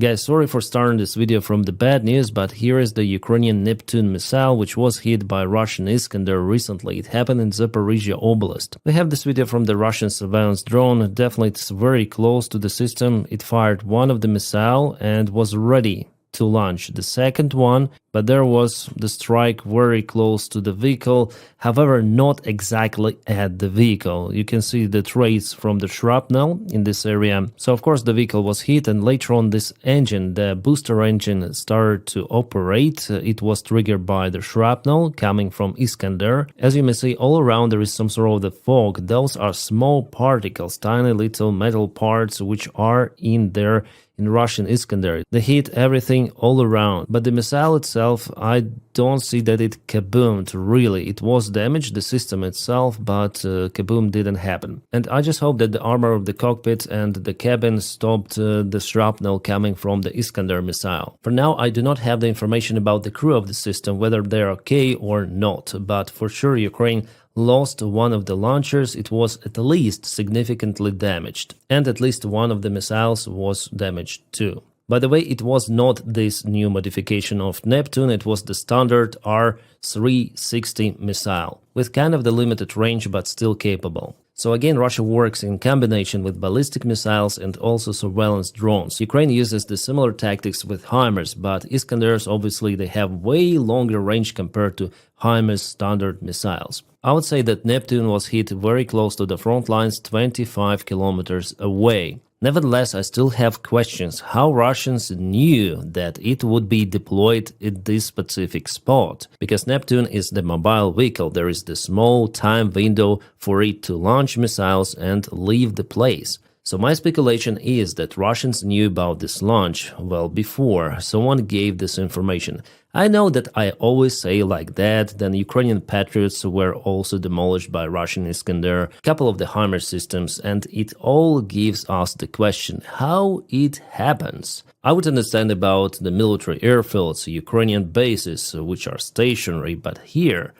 Guys, sorry for starting this video from the bad news, but here is the Ukrainian Neptune missile, which was hit by Russian Iskander recently. It happened in Zaporizhia Oblast. We have this video from the Russian surveillance drone. Definitely it's very close to the system. It fired one of the missile and was ready to launch the second one, but there was the strike very close to the vehicle, however not exactly at the vehicle. You can see the trace from the shrapnel in this area. So of course the vehicle was hit, and later on this engine, the booster engine, started to operate. It was triggered by the shrapnel coming from Iskander. As you may see, all around there is some sort of the fog. Those are small particles, tiny little metal parts which are in there in Russian Iskander. They hit everything all around, but the missile itself, I don't see that it kaboomed really. It was damaged, the system itself, but kaboom didn't happen. And I just hope that the armor of the cockpit and the cabin stopped the shrapnel coming from the Iskander missile. For now, I do not have the information about the crew of the system, whether they're okay or not, but for sure Ukraine lost one of the launchers. It was at least significantly damaged, and at least one of the missiles was damaged too. By the way, it was not this new modification of Neptune, it was the standard R360 missile, with kind of the limited range but still capable. So again, Russia works in combination with ballistic missiles and also surveillance drones. Ukraine uses the similar tactics with HIMARS, but Iskanders obviously they have way longer range compared to HIMARS standard missiles. I would say that Neptune was hit very close to the front lines, 25 kilometers away. Nevertheless, I still have questions how Russians knew that it would be deployed at this specific spot. Because Neptune is the mobile vehicle, there is the small time window for it to launch missiles and leave the place. So my speculation is that Russians knew about this launch well before someone gave this information. I know that I always say like that, then Ukrainian Patriots were also demolished by Russian Iskander, a couple of the HIMARS systems, and it all gives us the question how it happens. I would understand about the military airfields, Ukrainian bases, which are stationary, but here,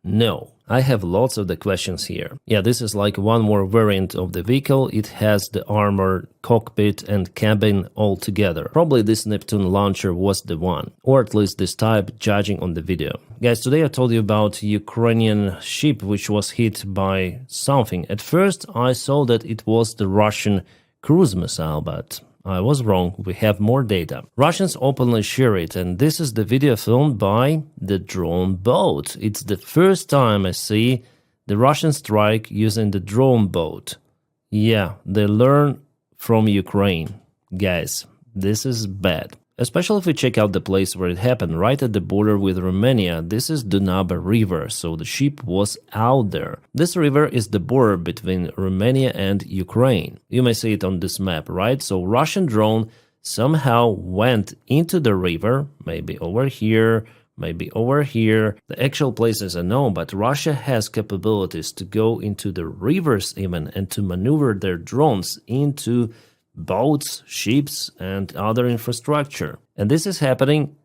no. I have lots of the questions here. Yeah, this is like one more variant of the vehicle. It has the armor, cockpit and cabin all together. Probably this Neptune launcher was the one, or at least this type, judging on the video. Guys, today I told you about Ukrainian ship which was hit by something. At first I saw that it was the Russian cruise missile, but I was wrong, we have more data. Russians openly share it, and this is the video filmed by the drone boat. It's the first time I see the Russian strike using the drone boat. Yeah, they learn from Ukraine. Guys, this is bad. Especially if we check out the place where it happened, right at the border with Romania. This is Dunaba River, so the ship was out there. This river is the border between Romania and Ukraine. You may see it on this map, right? So Russian drone somehow went into the river, maybe over here, maybe over here. The actual place is unknown, but Russia has capabilities to go into the rivers even and to maneuver their drones into boats, ships, and other infrastructure. And this is happening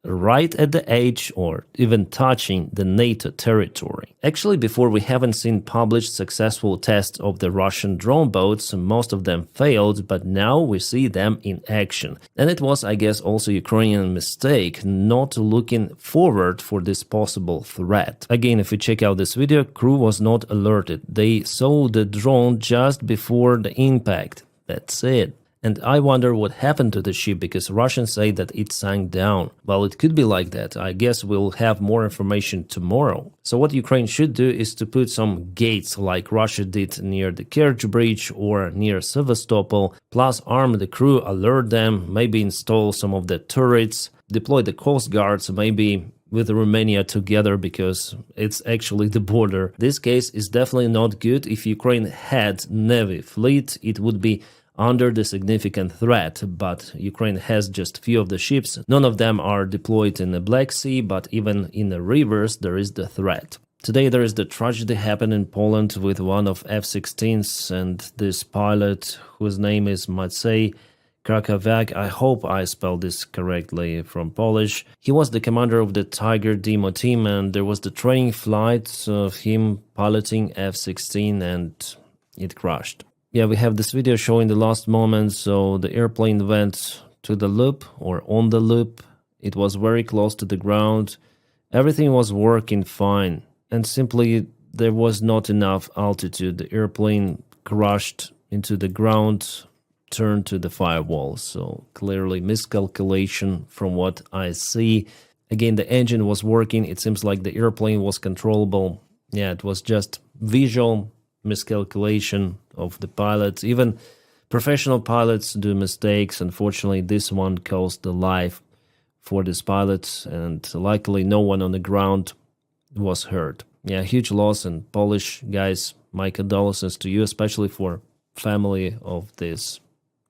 right at the edge or even touching the NATO territory. Actually, before we haven't seen published successful tests of the Russian drone boats, most of them failed, but now we see them in action. And it was, I guess, also Ukrainian mistake not looking forward for this possible threat. Again, if you check out this video, crew was not alerted. They saw the drone just before the impact. That's it. And I wonder what happened to the ship, because Russians say that it sank down. Well, it could be like that. I guess we'll have more information tomorrow. So what Ukraine should do is to put some gates like Russia did near the Kerch Bridge or near Sevastopol, plus arm the crew, alert them, maybe install some of the turrets, deploy the Coast Guards, maybe with Romania together, because it's actually the border. This case is definitely not good. If Ukraine had Navy fleet, it would be under the significant threat, but Ukraine has just few of the ships. None of them are deployed in the Black Sea, but even in the rivers there is the threat. Today there is the tragedy happened in Poland with one of F-16s, and this pilot, whose name is Maciej Krakowiak, I hope I spelled this correctly from Polish. He was the commander of the Tiger demo team, and there was the training flight of him piloting F-16 and it crashed. Yeah, we have this video showing the last moments, so the airplane went to the loop or on the loop. It was very close to the ground. Everything was working fine, and simply there was not enough altitude. The airplane crashed into the ground, turned to the firewall. So clearly miscalculation from what I see. Again, the engine was working. It seems like the airplane was controllable. Yeah, it was just visual miscalculation of the pilots. Even professional pilots do mistakes. Unfortunately, this one cost the life for this pilot, and luckily no one on the ground was hurt. Yeah, huge loss, and Polish guys, my condolences to you, especially for family of this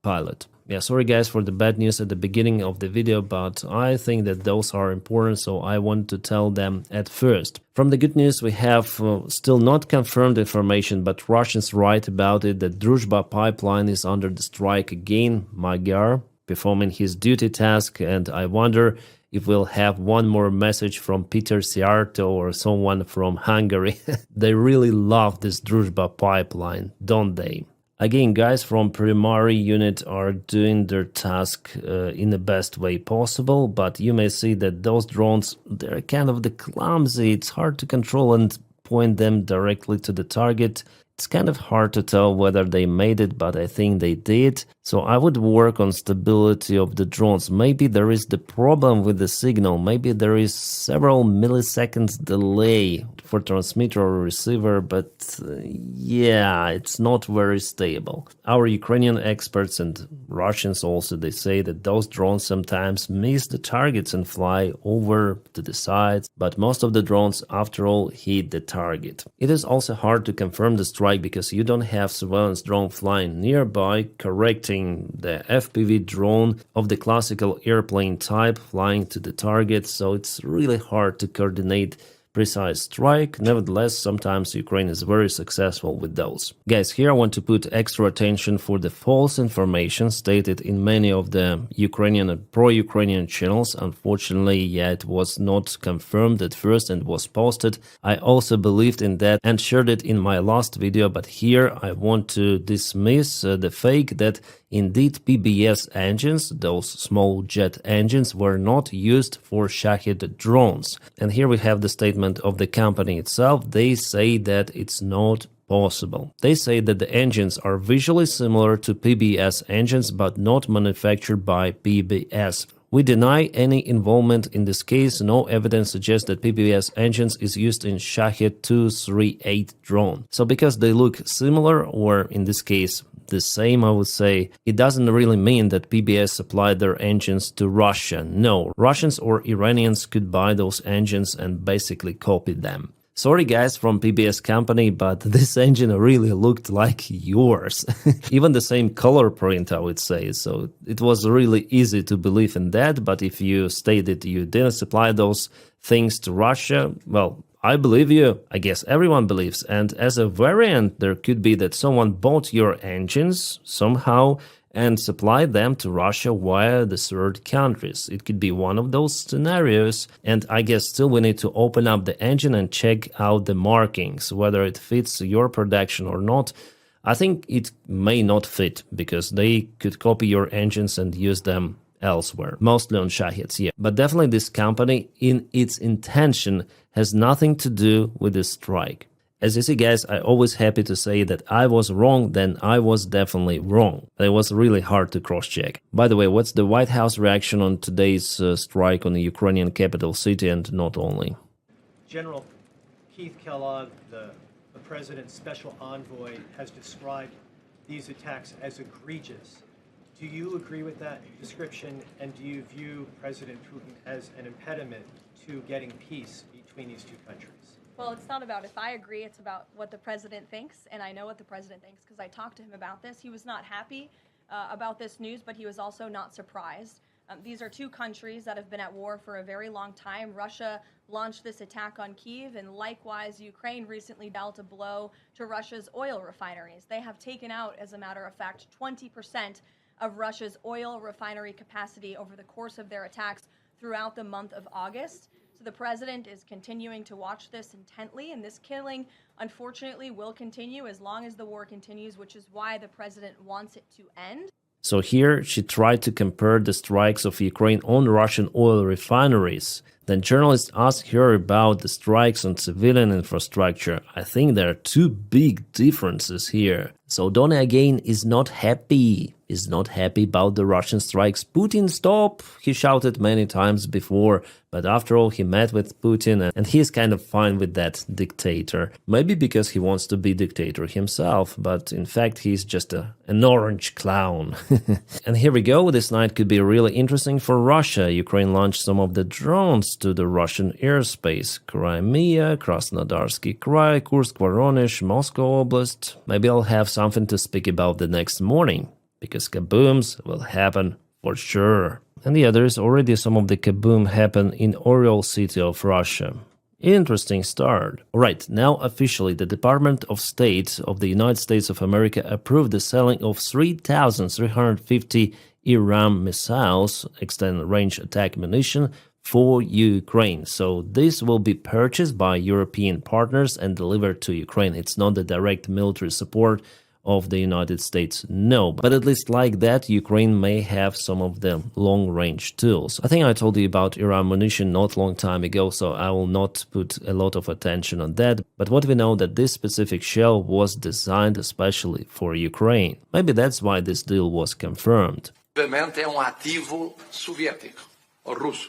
pilot. Yeah, sorry guys for the bad news at the beginning of the video, but I think that those are important, so I want to tell them at first. From the good news, we have still not confirmed information, but Russians write about it that Druzhba pipeline is under the strike again. Magyar performing his duty task, and I wonder if we'll have one more message from Peter Siarto or someone from Hungary. They really love this Druzhba pipeline, don't they? Again, guys from primary unit are doing their task in the best way possible, but you may see that those drones, they're kind of clumsy. It's hard to control and point them directly to the target. It's kind of hard to tell whether they made it, but I think they did. So I would work on stability of the drones. Maybe there is the problem with the signal. Maybe there is several milliseconds delay for transmitter or receiver, but yeah, it's not very stable. Our Ukrainian experts and Russians also, they say that those drones sometimes miss the targets and fly over to the sides, but most of the drones, after all, hit the target. It is also hard to confirm the strike because you don't have surveillance drone flying nearby correcting the FPV drone of the classical airplane type flying to the target, so it's really hard to coordinate precise strike. Nevertheless, sometimes Ukraine is very successful with those. Guys, here I want to put extra attention for the false information stated in many of the Ukrainian and pro-Ukrainian channels. Unfortunately, yeah, it was not confirmed at first and was posted. I also believed in that and shared it in my last video, but here I want to dismiss the fake that indeed PBS engines, those small jet engines, were not used for Shahed drones. And here we have the statement of the company itself. They say that it's not possible. They say that the engines are visually similar to PBS engines but not manufactured by PBS. We deny any involvement in this case. No evidence suggests that PBS engines is used in Shahed 238 drone. So because they look similar, or in this case the same, I would say, it doesn't really mean that PBS supplied their engines to Russia. No, Russians or Iranians could buy those engines and basically copy them. Sorry guys from PBS company, but this engine really looked like yours. Even the same color print, I would say. So it was really easy to believe in that, but if you stated you didn't supply those things to Russia, well, I believe you. I guess everyone believes. And as a variant, there could be that someone bought your engines somehow and supplied them to Russia via the third countries. It could be one of those scenarios. And I guess still we need to open up the engine and check out the markings, whether it fits your production or not. I think it may not fit because they could copy your engines and use them elsewhere, mostly on Shaheds, yeah. But definitely this company, in its intention, has nothing to do with the strike. As you see, guys, I always happy to say that I was wrong, then I was definitely wrong. It was really hard to cross-check. By the way, what's the White House reaction on today's strike on the Ukrainian capital city, and not only? General Keith Kellogg, the president's special envoy, has described these attacks as egregious. Do you agree with that description, and do you view President Putin as an impediment to getting peace between these two countries? Well, it's not about if I agree, it's about what the president thinks, and I know what the president thinks because I talked to him about this. He was not happy about this news, but he was also not surprised. These are two countries that have been at war for a very long time. Russia launched this attack on Kyiv, and likewise, Ukraine recently dealt a blow to Russia's oil refineries. They have taken out, as a matter of fact, 20% of Russia's oil refinery capacity over the course of their attacks throughout the month of August. So the president is continuing to watch this intently, and this killing, unfortunately, will continue as long as the war continues, which is why the president wants it to end. So here she tried to compare the strikes of Ukraine on Russian oil refineries. Then journalists asked her about the strikes on civilian infrastructure. I think there are two big differences here. So Donny again is not happy. Is not happy about the Russian strikes. Putin, stop! He shouted many times before, but after all he met with Putin and he's kind of fine with that dictator. Maybe because he wants to be dictator himself, but in fact he's just an orange clown. And here we go, this night could be really interesting for Russia. Ukraine launched some of the drones to the Russian airspace. Crimea, Krasnodarsky Krai, Kursk, Voronezh, Moscow Oblast. Maybe I'll have something to speak about the next morning, because kabooms will happen for sure. And yeah, there is already some of the kaboom happen in Oriol city of Russia. Interesting start. Alright, now officially the Department of State of the United States of America approved the selling of 3,350 Iran missiles, extended range attack munition, for Ukraine. So this will be purchased by European partners and delivered to Ukraine. It's not the direct military support of the United States, no, but at least like that Ukraine may have some of the long-range tools. I think I told you about Iran munition not long time ago, so I will not put a lot of attention on that, but what we know that this specific shell was designed especially for Ukraine. Maybe that's why this deal was confirmed. Ativo soviético or russo.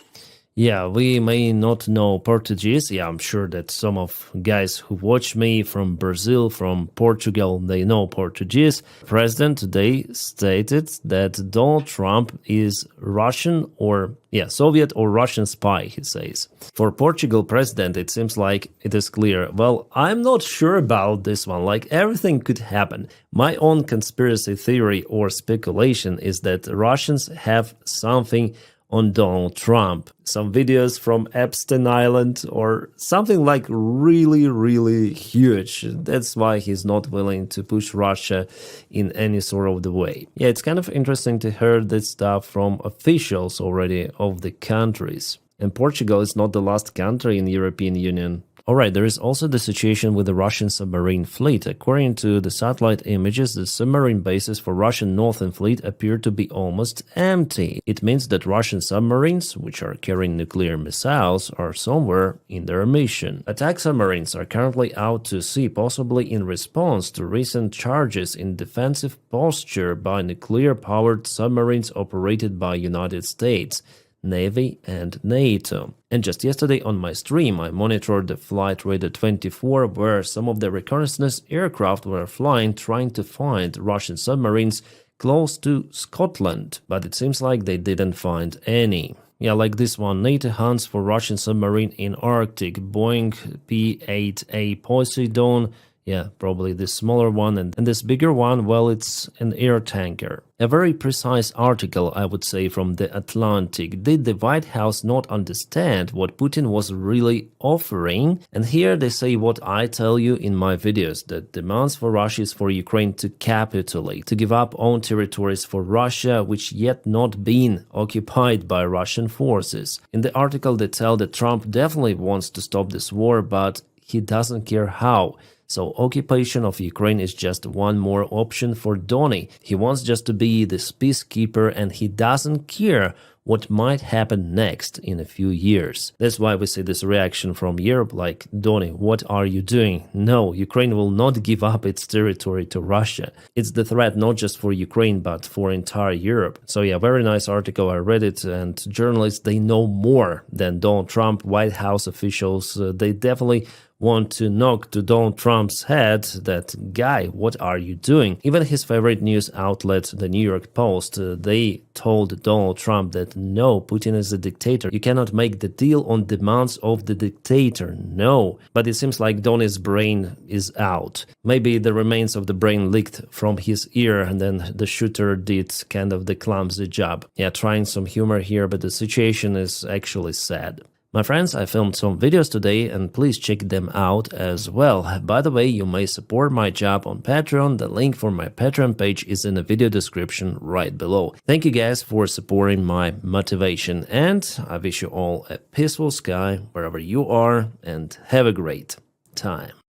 Yeah, we may not know Portuguese. Yeah, I'm sure that some of guys who watch me from Brazil, from Portugal, they know Portuguese. President today stated that Donald Trump is Russian or, Soviet or Russian spy, he says. For Portugal president, it seems like it is clear. Well, I'm not sure about this one. Like, everything could happen. My own conspiracy theory or speculation is that Russians have something on Donald Trump. Some videos from Epstein Island or something like really, really huge. That's why he's not willing to push Russia in any sort of the way. Yeah, it's kind of interesting to hear this stuff from officials already of the countries. And Portugal is not the last country in the European Union. Alright, there is also the situation with the Russian submarine fleet. According to the satellite images, the submarine bases for Russian Northern Fleet appear to be almost empty. It means that Russian submarines, which are carrying nuclear missiles, are somewhere in their mission. Attack submarines are currently out to sea, possibly in response to recent charges in defensive posture by nuclear-powered submarines operated by United States, Navy and NATO. And just yesterday on my stream I monitored the Flight Radar 24 where some of the reconnaissance aircraft were flying trying to find Russian submarines close to Scotland, but it seems like they didn't find any. Yeah, like this one, NATO hunts for Russian submarine in Arctic, Boeing P-8A Poseidon. Yeah, probably this smaller one, and this bigger one, well, it's an air tanker. A very precise article, I would say, from The Atlantic. Did the White House not understand what Putin was really offering? And here they say what I tell you in my videos, that demands for Russia is for Ukraine to capitulate, to give up own territories for Russia, which yet not been occupied by Russian forces. In the article they tell that Trump definitely wants to stop this war, but he doesn't care how. So occupation of Ukraine is just one more option for Donny. He wants just to be this peacekeeper and he doesn't care what might happen next in a few years. That's why we see this reaction from Europe like, Donny, what are you doing? No, Ukraine will not give up its territory to Russia. It's the threat not just for Ukraine but for entire Europe. So yeah, very nice article, I read it, and journalists, they know more than Donald Trump, White House officials. They definitely want to knock to Donald Trump's head that, guy, what are you doing? Even his favorite news outlet, the New York Post, they told Donald Trump that no, Putin is a dictator. You cannot make the deal on demands of the dictator. No. But it seems like Donny's brain is out. Maybe the remains of the brain leaked from his ear and then the shooter did kind of the clumsy job. Yeah, trying some humor here, but the situation is actually sad. My friends, I filmed some videos today and please check them out as well. By the way, you may support my job on Patreon. The link for my Patreon page is in the video description right below. Thank you guys for supporting my motivation, and I wish you all a peaceful sky wherever you are and have a great time.